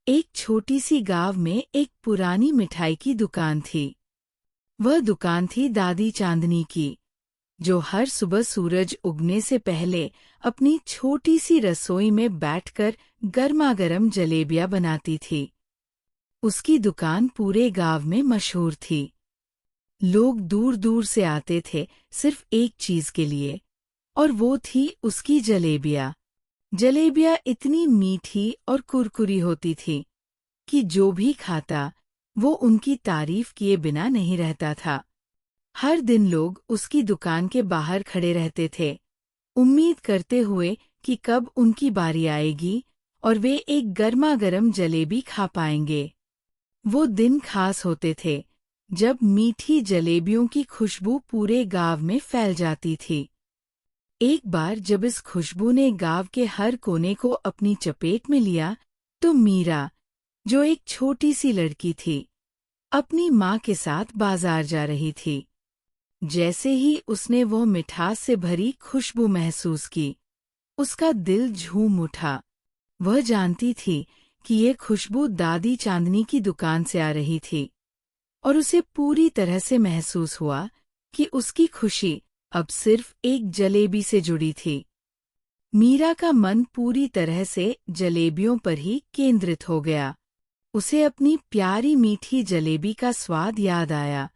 एक छोटी सी गांव में एक पुरानी मिठाई की दुकान थी। वह दुकान थी दादी चांदनी की, जो हर सुबह सूरज उगने से पहले अपनी छोटी सी रसोई में बैठकर गर्मागर्म जलेबियां बनाती थी। उसकी दुकान पूरे गांव में मशहूर थी। लोग दूर दूर से आते थे सिर्फ एक चीज के लिए, और वो थी उसकी जलेबियां। जलेबियां इतनी मीठी और कुरकुरी होती थी कि जो भी खाता वो उनकी तारीफ किए बिना नहीं रहता था। हर दिन लोग उसकी दुकान के बाहर खड़े रहते थे, उम्मीद करते हुए कि कब उनकी बारी आएगी और वे एक गर्मागर्म जलेबी खा पाएंगे। वो दिन खास होते थे जब मीठी जलेबियों की खुशबू पूरे गांव में फैल जाती थी। एक बार जब इस खुशबू ने गांव के हर कोने को अपनी चपेट में लिया, तो मीरा, जो एक छोटी सी लड़की थी, अपनी माँ के साथ बाजार जा रही थी। जैसे ही उसने वो मिठास से भरी खुशबू महसूस की, उसका दिल झूम उठा। वह जानती थी कि ये खुशबू दादी चांदनी की दुकान से आ रही थी, और उसे पूरी तरह से महसूस हुआ कि उसकी खुशी अब सिर्फ एक जलेबी से जुड़ी थी। मीरा का मन पूरी तरह से जलेबियों पर ही केंद्रित हो गया। उसे अपनी प्यारी मीठी जलेबी का स्वाद याद आया,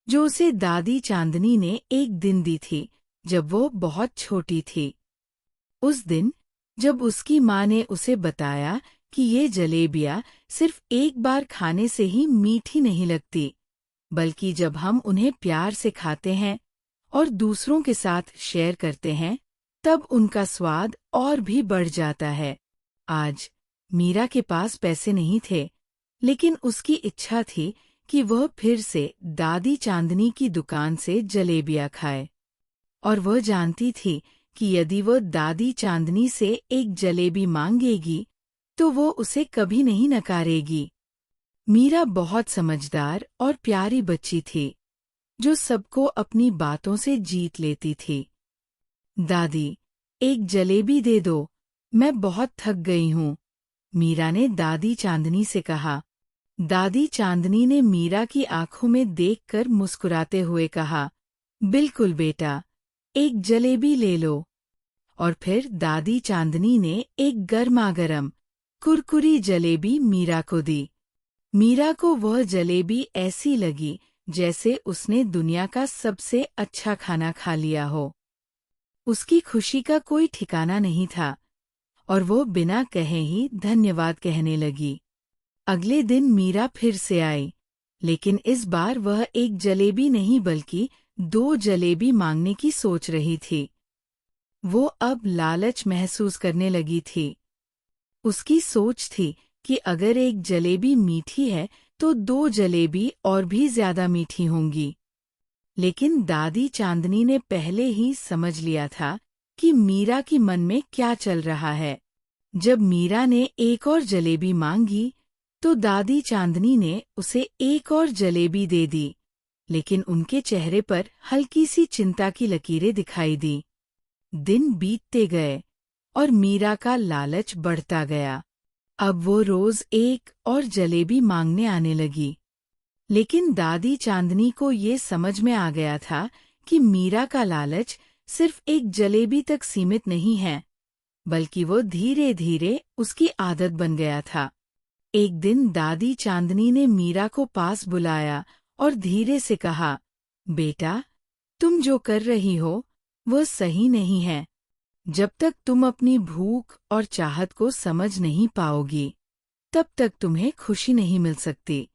जो उसे दादी चांदनी ने एक दिन दी थी जब वो बहुत छोटी थी। उस दिन जब उसकी माँ ने उसे बताया कि ये जलेबियाँ सिर्फ एक बार खाने से ही मीठी नहीं लगती, बल्कि जब हम उन्हें प्यार से खाते हैं और दूसरों के साथ शेयर करते हैं, तब उनका स्वाद और भी बढ़ जाता है। आज मीरा के पास पैसे नहीं थे, लेकिन उसकी इच्छा थी कि वह फिर से दादी चांदनी की दुकान से जलेबियाँ खाए। और वह जानती थी कि यदि वह दादी चांदनी से एक जलेबी मांगेगी, तो वो उसे कभी नहीं नकारेगी। मीरा बहुत समझदार और प्यारी बच्ची थी, जो सबको अपनी बातों से जीत लेती थी। दादी, एक जलेबी दे दो, मैं बहुत थक गई हूँ, मीरा ने दादी चांदनी से कहा। दादी चांदनी ने मीरा की आंखों में देखकर मुस्कुराते हुए कहा, बिल्कुल बेटा, एक जलेबी ले लो। और फिर दादी चांदनी ने एक गर्मागर्म कुरकुरी जलेबी मीरा को दी। मीरा को वह जलेबी ऐसी लगी जैसे उसने दुनिया का सबसे अच्छा खाना खा लिया हो। उसकी खुशी का कोई ठिकाना नहीं था, और वो बिना कहे ही धन्यवाद कहने लगी। अगले दिन मीरा फिर से आई, लेकिन इस बार वह एक जलेबी नहीं बल्कि 2 जलेबी मांगने की सोच रही थी। वो अब लालच महसूस करने लगी थी। उसकी सोच थी कि अगर एक जलेबी मीठी है तो 2 जलेबी और भी ज्यादा मीठी होंगी। लेकिन दादी चांदनी ने पहले ही समझ लिया था कि मीरा की मन में क्या चल रहा है। जब मीरा ने एक और जलेबी मांगी, तो दादी चांदनी ने उसे एक और जलेबी दे दी, लेकिन उनके चेहरे पर हल्की सी चिंता की लकीरें दिखाई दी। दिन बीतते गए और मीरा का लालच बढ़ता गया। अब वो रोज एक और जलेबी मांगने आने लगी। लेकिन दादी चांदनी को ये समझ में आ गया था कि मीरा का लालच सिर्फ एक जलेबी तक सीमित नहीं है, बल्कि वो धीरे धीरे उसकी आदत बन गया था। एक दिन दादी चांदनी ने मीरा को पास बुलाया और धीरे से कहा, बेटा, तुम जो कर रही हो वो सही नहीं है। जब तक तुम अपनी भूख और चाहत को समझ नहीं पाओगी, तब तक तुम्हें खुशी नहीं मिल सकती।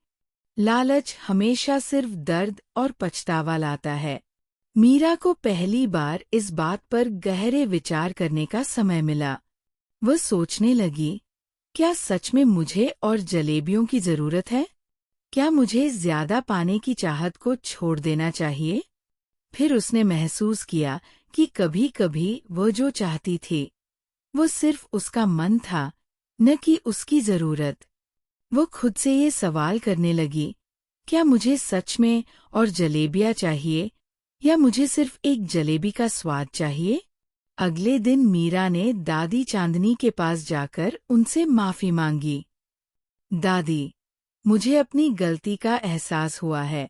लालच हमेशा सिर्फ दर्द और पछतावा लाता है। मीरा को पहली बार इस बात पर गहरे विचार करने का समय मिला। वह सोचने लगी, क्या सच में मुझे और जलेबियों की जरूरत है? क्या मुझे ज्यादा पाने की चाहत को छोड़ देना चाहिए? फिर उसने महसूस किया कि कभी-कभी वह जो चाहती थी, वो सिर्फ उसका मन था, न कि उसकी जरूरत। वो खुद से ये सवाल करने लगी, क्या मुझे सच में और जलेबियाँ चाहिए, या मुझे सिर्फ एक जलेबी का स्वाद चाहिए? अगले दिन मीरा ने दादी चांदनी के पास जाकर उनसे माफी मांगी। दादी, मुझे अपनी गलती का एहसास हुआ है,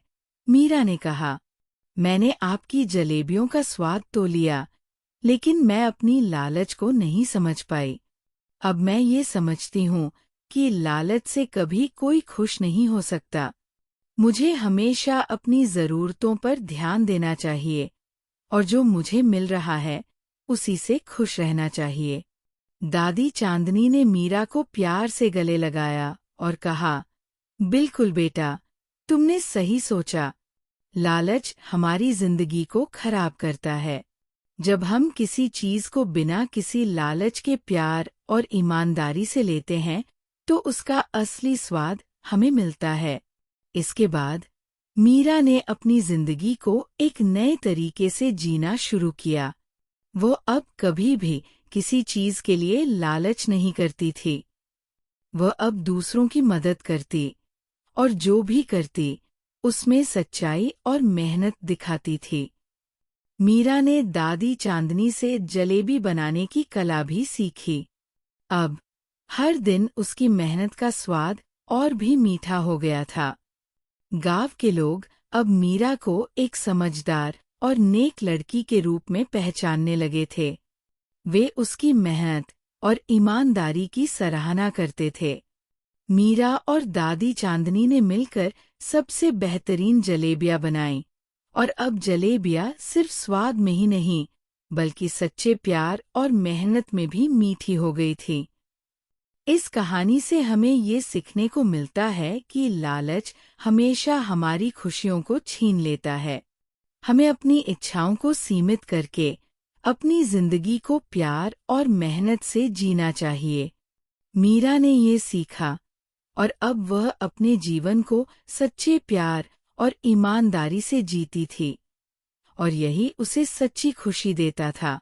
मीरा ने कहा। मैंने आपकी जलेबियों का स्वाद तो लिया, लेकिन मैं अपनी लालच को नहीं समझ पाई। अब मैं ये समझती हूँ कि लालच से कभी कोई खुश नहीं हो सकता। मुझे हमेशा अपनी ज़रूरतों पर ध्यान देना चाहिए और जो मुझे मिल रहा है उसी से खुश रहना चाहिए। दादी चांदनी ने मीरा को प्यार से गले लगाया और कहा, बिल्कुल बेटा, तुमने सही सोचा। लालच हमारी जिंदगी को खराब करता है। जब हम किसी चीज को बिना किसी लालच के प्यार और ईमानदारी से लेते हैं तो उसका असली स्वाद हमें मिलता है। इसके बाद मीरा ने अपनी जिंदगी को एक नए तरीके से जीना शुरू किया। वो अब कभी भी किसी चीज के लिए लालच नहीं करती थी। वह अब दूसरों की मदद करती और जो भी करती उसमें सच्चाई और मेहनत दिखाती थी। मीरा ने दादी चांदनी से जलेबी बनाने की कला भी सीखी। अब हर दिन उसकी मेहनत का स्वाद और भी मीठा हो गया था। गांव के लोग अब मीरा को एक समझदार और नेक लड़की के रूप में पहचानने लगे थे। वे उसकी मेहनत और ईमानदारी की सराहना करते थे। मीरा और दादी चांदनी ने मिलकर सबसे बेहतरीन जलेबियां बनाईं और अब जलेबियां सिर्फ स्वाद में ही नहीं बल्कि सच्चे प्यार और मेहनत में भी मीठी हो गई थी। इस कहानी से हमें ये सीखने को मिलता है कि लालच हमेशा हमारी खुशियों को छीन लेता है। हमें अपनी इच्छाओं को सीमित करके अपनी जिंदगी को प्यार और मेहनत से जीना चाहिए। मीरा ने ये सीखा और अब वह अपने जीवन को सच्चे प्यार और ईमानदारी से जीती थी और यही उसे सच्ची खुशी देता था।